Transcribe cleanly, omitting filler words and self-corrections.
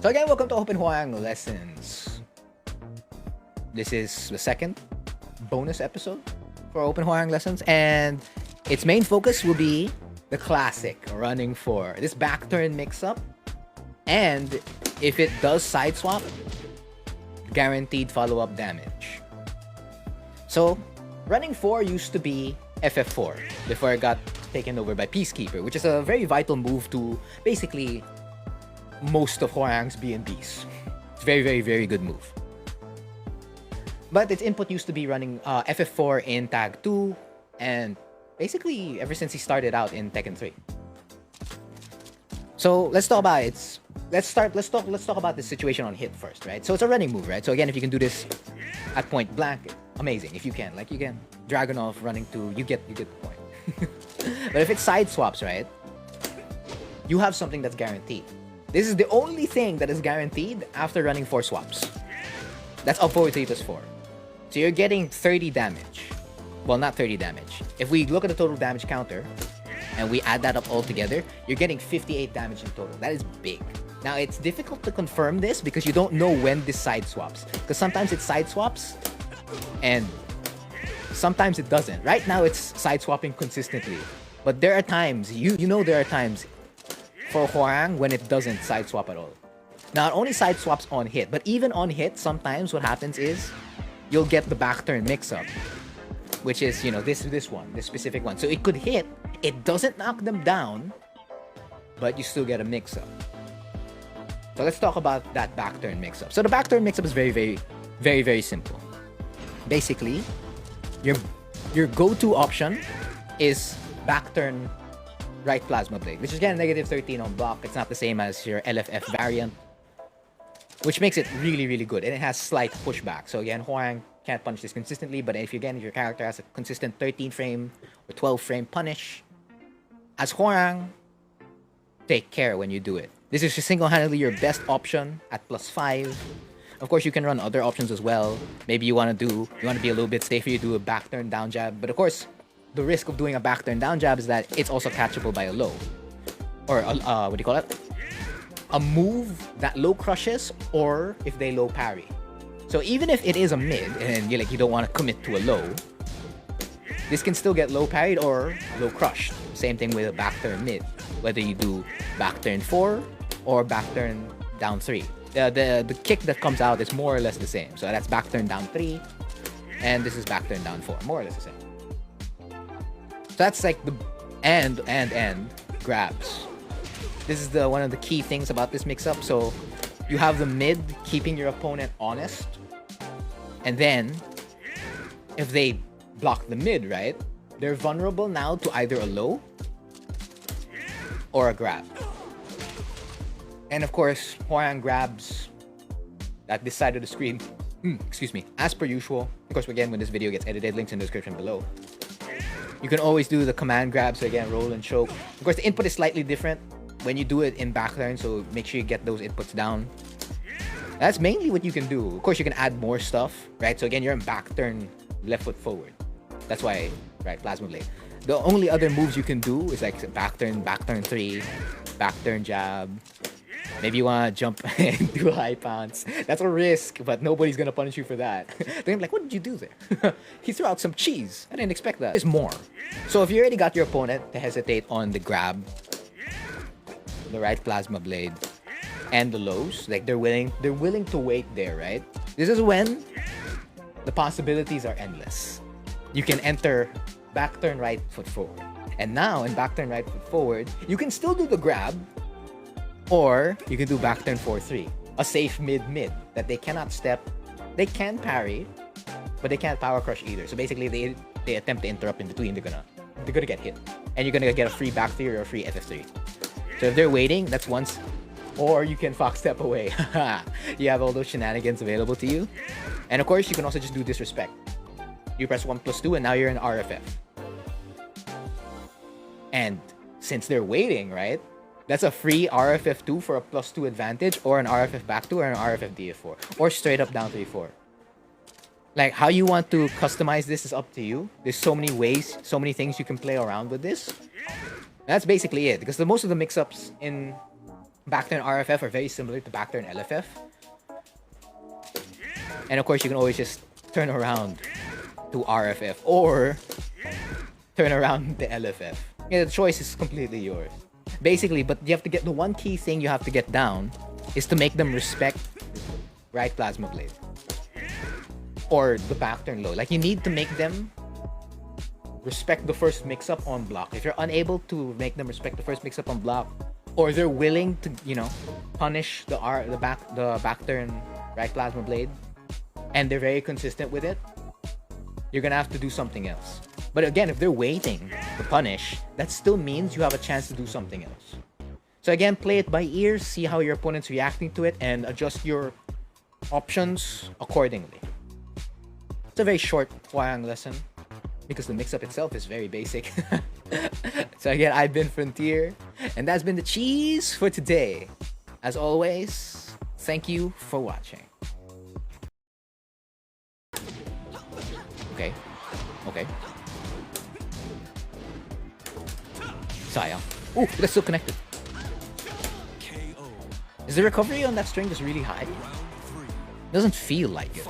So again, welcome to Open Hwo Lessons. This is the second bonus episode for Open Hwo Lessons, and its main focus will be the classic running 4. This backturn mix-up, and if it does side swap, guaranteed follow-up damage. So, running 4 used to be FF4 before it got taken over by Peacekeeper, which is a very vital move to basically most of Hwoarang's B&Bs. It's a very, very, very good move. But its input used to be running FF4 in Tag 2, and basically ever since he started out in Tekken 3. So let's talk about it. Let's talk about the situation on hit first, right? So it's a running move, right? So again, if you can do this at point blank, amazing. If you can, like you can Dragunov running to, you get the point. But if it side swaps, right, you have something that's guaranteed. This is the only thing that is guaranteed after running 4 swaps. That's up forward 3 plus 4. So you're getting 30 damage. Well, not 30 damage. If we look at the total damage counter and we add that up all together, you're getting 58 damage in total. That is big. Now, it's difficult to confirm this because you don't know when this side swaps. Because sometimes it side swaps and sometimes it doesn't. Right now, it's side swapping consistently. But there are times, you know there are times for Hwoarang when it doesn't side swap at all. Now, it only side swaps on hit, but even on hit, sometimes what happens is you'll get the backturn mix-up, which is, you know, this specific one. So it could hit, it doesn't knock them down, but you still get a mix-up. So let's talk about that backturn mix-up. So the backturn mix-up is very, very, very, very simple. Basically, your go-to option is backturn right plasma blade, which is again negative 13 on block. It's not the same as your LFF variant, which makes it really, really good. And it has slight pushback. So again, Hwoarang can't punish this consistently, but if your character has a consistent 13 frame or 12 frame punish, as Hwoarang, take care when you do it. This is single-handedly your best option at +5. Of course, you can run other options as well. Maybe you want to be a little bit safer, you do a backturn down jab. But of course, the risk of doing a backturn down jab is that it's also catchable by a low. Or, what do you call it? A move that low crushes, or if they low parry. So even if it is a mid, and you don't want to commit to a low, this can still get low parried or low crushed. Same thing with a backturn mid. Whether you do backturn 4 or backturn down 3. The kick that comes out is more or less the same. So that's backturn down 3, and this is backturn down 4. More or less the same. So that's like the and grabs. This is one of the key things about this mix-up. So you have the mid keeping your opponent honest, and then if they block the mid, right, they're vulnerable now to either a low or a grab. And of course, Hwoarang grabs at this side of the screen. Excuse me. As per usual, of course, again, when this video gets edited, links in the description below. You can always do the command grab, so again, roll and choke. Of course, the input is slightly different when you do it in backturn, so make sure you get those inputs down. That's mainly what you can do. Of course, you can add more stuff, right? So again, you're in backturn, left foot forward. That's why, right, plasma blade. The only other moves you can do is like backturn 3, backturn jab. Maybe you want to jump and do high pounce. That's a risk, but nobody's going to punish you for that. They're like, what did you do there? He threw out some cheese. I didn't expect that. There's more. So if you already got your opponent to hesitate on the grab, the right plasma blade, and the lows, like they're willing to wait there, right? This is when the possibilities are endless. You can enter backturn right foot forward. And now in backturn right foot forward, you can still do the grab, or you can do backturn 4-3, a safe mid that they cannot step. They can parry, but they can't power crush either. So basically, they attempt to interrupt in between. They're gonna get hit, and you're gonna get a free back 3 or a free FF3. So if they're waiting, that's once. Or you can fox step away. You have all those shenanigans available to you. And of course, you can also just do disrespect. You press 1+2, and now you're in RFF. And since they're waiting, right? That's a free RFF2 for a +2 advantage, or an RFF back 2, or an RFF DF4, or straight up down 3-4. Like, how you want to customize this is up to you. There's so many ways, so many things you can play around with this. That's basically it, because most of the mix-ups in Backturn RFF are very similar to Backturn LFF. And of course, you can always just turn around to RFF or turn around to LFF. Yeah, the choice is completely yours. Basically, but you have to get the one key thing you have to get down is to make them respect right plasma blade or the backturn low. Like, you need to make them respect the first mix-up on block. If you're unable to make them respect the first mix-up on block, or they're willing to, you know, punish the backturn right plasma blade, and they're very consistent with it, you're gonna have to do something else. But again, if they're waiting to punish, that still means you have a chance to do something else. So again, play it by ear, see how your opponent's reacting to it, and adjust your options accordingly. It's a very short Hwoarang lesson because the mix-up itself is very basic. So again, I've been Frontier, and that's been the cheese for today. As always, thank you for watching. Okay. Okay. Sayang. Ooh, that's still connected. Is the recovery on that string just really high? Doesn't feel like it.